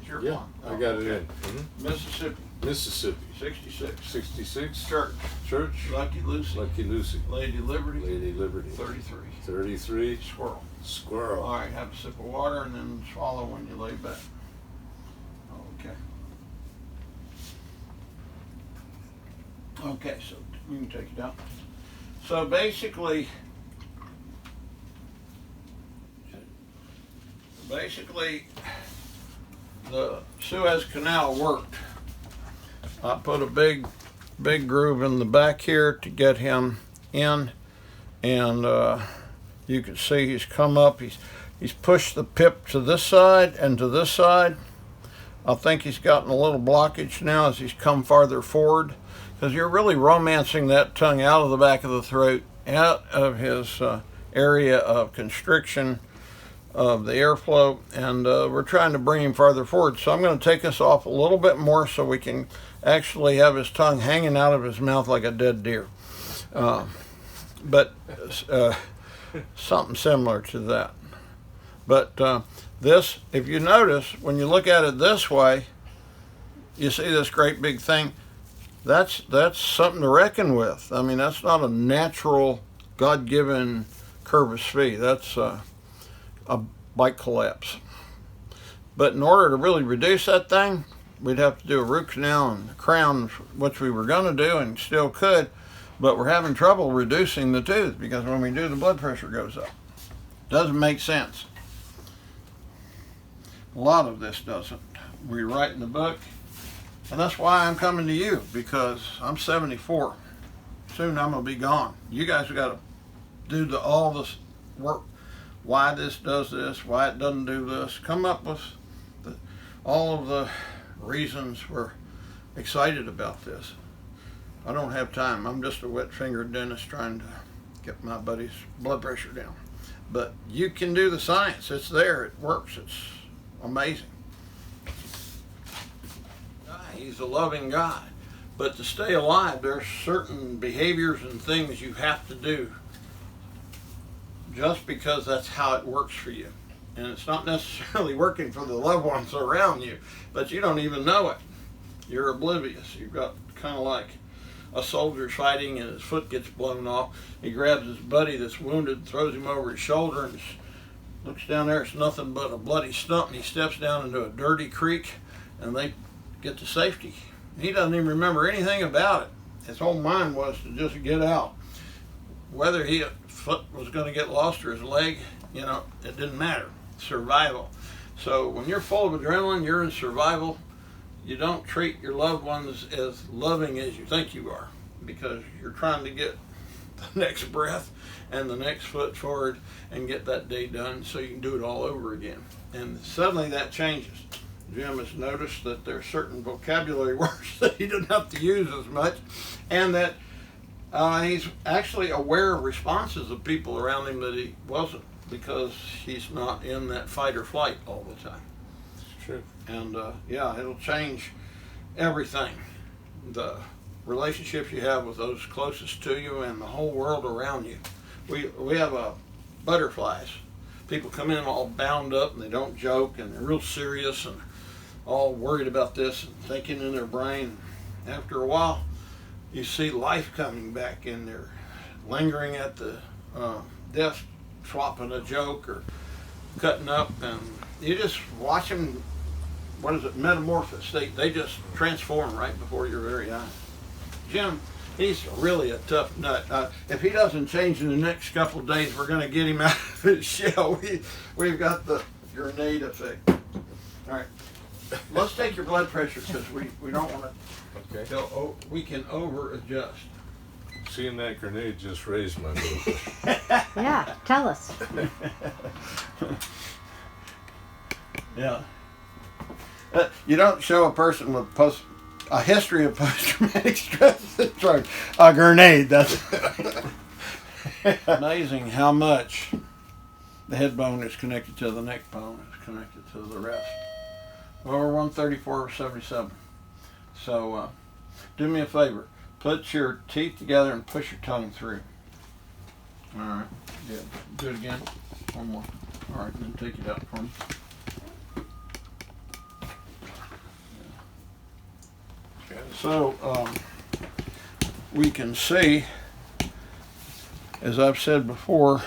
your Yeah, farm? I got it Okay. in. Mhm. Mississippi, Mississippi. 66. 66. Church, Church. Lucky Lucy. Lucky Lucy. Lady Liberty, Lady Liberty. 33. 33. Squirrel. Squirrel. All right, have a sip of water and then swallow when you lay back. Okay. Okay, so you can take it out. So basically, the Suez Canal worked. I put a big groove in the back here to get him in, and you can see he's come up. He's pushed the pip to this side and to this side. I think he's gotten a little blockage now as he's come farther forward, because you're really romancing that tongue out of the back of the throat, out of his area of constriction of the airflow, and we're trying to bring him farther forward. So I'm going to take this off a little bit more so we can actually have his tongue hanging out of his mouth like a dead deer. But something similar to that. But this, if you notice, when you look at it this way, you see this great big thing. That's something to reckon with. I mean, that's not a natural, God-given curvus fee. That's a bite collapse. But in order to really reduce that thing, we'd have to do a root canal and a crown, which we were going to do and still could, but we're having trouble reducing the tooth because when we do, the blood pressure goes up. Doesn't make sense. A lot of this doesn't. We write in the book, and that's why I'm coming to you, because I'm 74. Soon I'm going to be gone. You guys have got to do all this work. Why this does this, why it doesn't do this. Come up with all of the reasons we're excited about this. I don't have time. I'm just a wet-fingered dentist trying to get my buddy's blood pressure down. But you can do the science. It's there. It works. It's amazing. He's a loving guy. But to stay alive, there's certain behaviors and things you have to do just because that's how it works for you. And it's not necessarily working for the loved ones around you, but you don't even know it. You're oblivious. You've got kind of like a soldier fighting and his foot gets blown off. He grabs his buddy that's wounded, throws him over his shoulder, and looks down there. It's nothing but a bloody stump, and he steps down into a dirty creek, and they get to safety. He doesn't even remember anything about it. His whole mind was to just get out. Whether his foot was going to get lost or his leg, it didn't matter. Survival. So when you're full of adrenaline, you're in survival. You don't treat your loved ones as loving as you think you are, because you're trying to get the next breath and the next foot forward and get that day done so you can do it all over again. And suddenly that changes. Jim has noticed that there's certain vocabulary words that he doesn't have to use as much, and that he's actually aware of responses of people around him that he wasn't, because he's not in that fight or flight all the time. It's true. And it'll change everything. The relationships you have with those closest to you and the whole world around you. We have butterflies. People come in all bound up and they don't joke and they're real serious and all worried about this and thinking in their brain. After a while, you see life coming back in there, lingering at the desk, swapping a joke or cutting up, and you just watch them, metamorphosis. They just transform right before your very eyes. Jim, he's really a tough nut. If he doesn't change in the next couple of days, we're going to get him out of his shell. We've got the grenade effect. All right. Let's take your blood pressure, because we don't want to go. We can over adjust. Seeing that grenade just raised my blood pressure. Yeah, tell us. Yeah. You don't show a person with a history of post-traumatic stress syndrome a grenade. That's amazing how much the head bone is connected to the neck bone, is connected to the rest. Well, we're 134/77. So do me a favor. Put your teeth together and push your tongue through. All right. Good. Do it again. One more. All right. Then take it out for me. So we can see, as I've said before,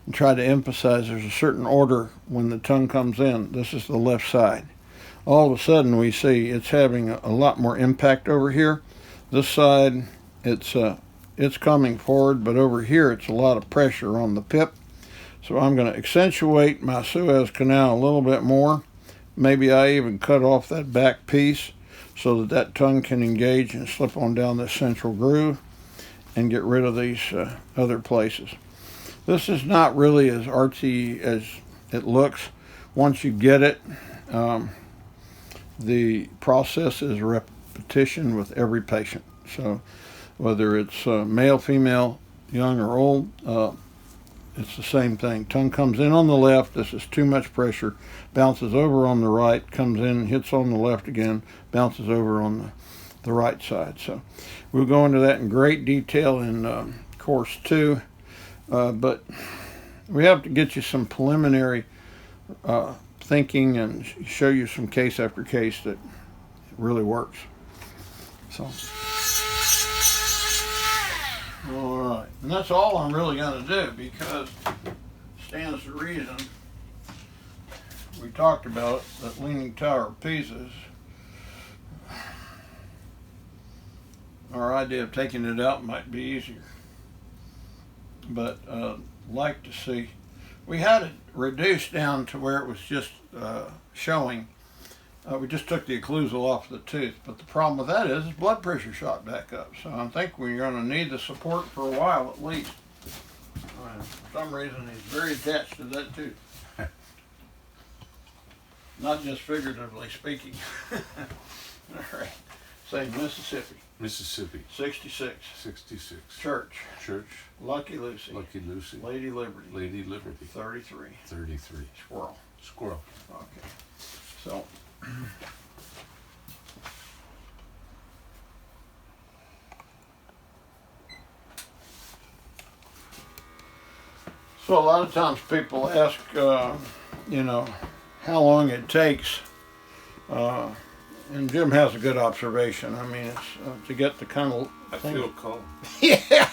and try to emphasize, there's a certain order when the tongue comes in. This is the left side. All of a sudden we see it's having a lot more impact over here. This side, it's coming forward, but over here it's a lot of pressure on the pip. So I'm going to accentuate my Suez Canal a little bit more. Maybe I even cut off that back piece so that that tongue can engage and slip on down this central groove and get rid of these other places. This is not really as artsy as it looks. Once you get it, the process is repetition with every patient. So whether it's male, female, young or old, it's the same thing. Tongue comes in on the left. This is too much pressure. Bounces over on the right, comes in, hits on the left again, bounces over on the right side. So we'll go into that in great detail in course 2. But we have to get you some preliminary thinking and show you some case after case that it really works. So, all right, and that's all I'm really going to do, because stands to reason, we talked about it, that Leaning Tower of Pisa, our idea of taking it out might be easier. But like to see, we had it reduced down to where it was just showing. We just took the occlusal off the tooth, but the problem with that is blood pressure shot back up. So I think we're going to need the support for a while at least. For some reason he's very attached to that tooth. Not just figuratively speaking. All right, say Mississippi. Mississippi. 66. 66. Church. Church. Lucky Lucy. Lucky Lucy. Lady Liberty. Lady Liberty. 33. 33. Squirrel. Squirrel. Okay. So. So a lot of times people ask, how long it takes. And Jim has a good observation. I mean, it's to get the kind of I feel calm. Yeah.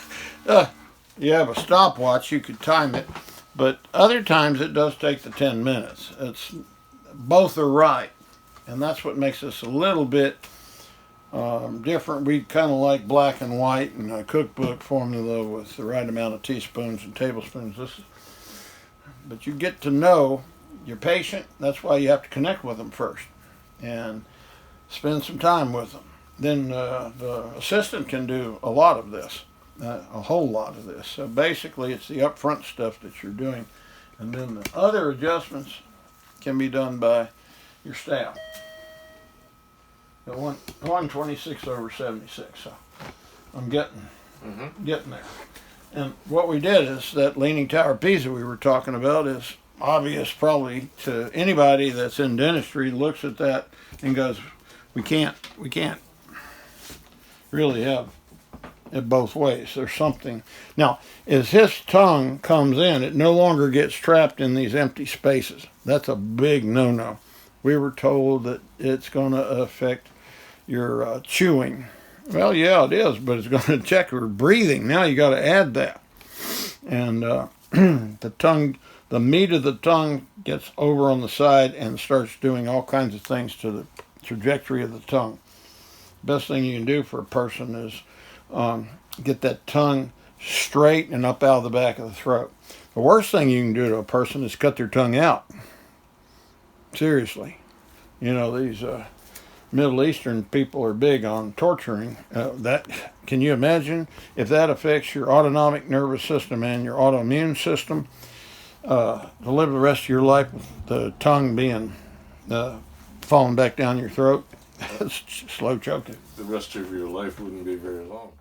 You have a stopwatch, you could time it, but other times it does take the 10 minutes. Both are right, and that's what makes us a little bit different. We kind of like black and white and a cookbook formula with the right amount of teaspoons and tablespoons. But you get to know your patient. That's why you have to connect with them first and spend some time with them. Then the assistant can do a lot of this, a whole lot of this. So basically it's the upfront stuff that you're doing, and then the other adjustments can be done by your staff. The 126/76, so I'm getting there. And what we did is that Leaning Tower of Pisa we were talking about is obvious probably to anybody that's in dentistry, looks at that and goes, we can't really have it both ways. There's something. Now, as his tongue comes in, it no longer gets trapped in these empty spaces. That's a big no-no. We were told that it's going to affect your chewing. Well, yeah, it is, but it's going to check your breathing. Now you got to add that. And the tongue, the meat of the tongue gets over on the side and starts doing all kinds of things to the trajectory of the tongue. Best thing you can do for a person is get that tongue straight and up out of the back of the throat. The worst thing you can do to a person is cut their tongue out. Seriously. You know, these Middle Eastern people are big on torturing. Can you imagine if that affects your autonomic nervous system and your autoimmune system? To live the rest of your life with the tongue being falling back down your throat, it's slow choking. The rest of your life wouldn't be very long.